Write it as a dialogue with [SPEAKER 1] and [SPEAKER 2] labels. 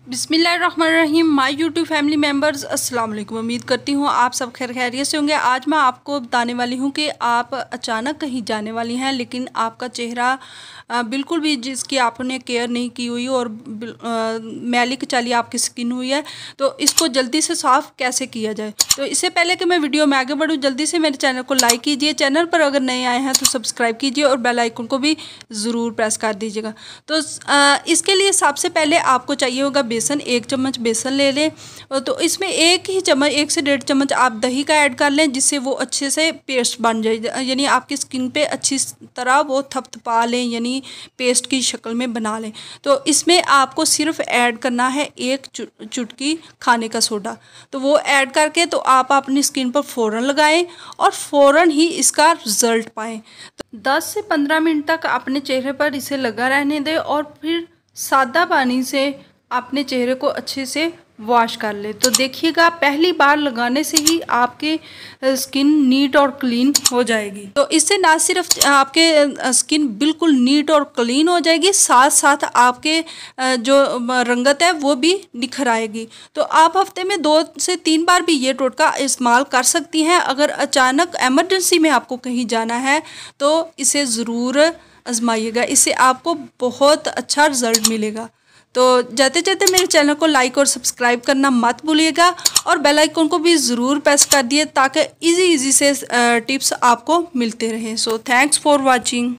[SPEAKER 1] बिस्मिल्लाहिर्रहमानिर्रहीम। My YouTube family members, अस्सलाम वालेकुम। उम्मीद करती हूँ आप सब खैरियत से होंगे। आज मैं आपको बताने वाली हूँ कि आप अचानक कहीं जाने वाली हैं लेकिन आपका चेहरा बिल्कुल भी जिसकी आपने केयर नहीं की हुई और मैली कचाली आपकी स्किन हुई है, तो इसको जल्दी से साफ़ कैसे किया जाए। तो इससे पहले कि मैं वीडियो में आगे बढ़ूँ, जल्दी से मेरे चैनल को लाइक कीजिए, चैनल पर अगर नए आए हैं तो सब्सक्राइब कीजिए और बेल आइकन को भी ज़रूर प्रेस कर दीजिएगा। तो इसके लिए सबसे पहले आपको चाहिए होगा बेसन। 1 चम्मच बेसन ले लें, तो इसमें 1 ही चम्मच 1 से 1.5 चम्मच आप दही का ऐड कर लें, जिससे वो अच्छे से पेस्ट बन जाए, यानी आपकी स्किन पे अच्छी तरह वो थपथपा लें, यानी पेस्ट की शक्ल में बना लें। तो इसमें आपको सिर्फ ऐड करना है 1 चुटकी खाने का सोडा। तो वो ऐड करके तो आप अपनी स्किन पर फ़ौरन लगाएं और फ़ौरन ही इसका रिज़ल्ट पाएँ। तो 10 से 15 मिनट तक अपने चेहरे पर इसे लगा रहने दें और फिर सादा पानी से अपने चेहरे को अच्छे से वॉश कर ले। तो देखिएगा, पहली बार लगाने से ही आपके स्किन नीट और क्लीन हो जाएगी। तो इससे ना सिर्फ आपके स्किन बिल्कुल नीट और क्लीन हो जाएगी, साथ साथ आपके जो रंगत है वो भी निखर आएगी। तो आप हफ्ते में 2 से 3 बार भी ये टोटका इस्तेमाल कर सकती हैं। अगर अचानक एमरजेंसी में आपको कहीं जाना है तो इसे ज़रूर आजमाइएगा, इससे आपको बहुत अच्छा रिज़ल्ट मिलेगा। तो जाते जाते मेरे चैनल को लाइक और सब्सक्राइब करना मत भूलिएगा और बेल आइकन को भी ज़रूर प्रेस कर दिए ताकि इजी से टिप्स आपको मिलते रहें। So thanks for watching.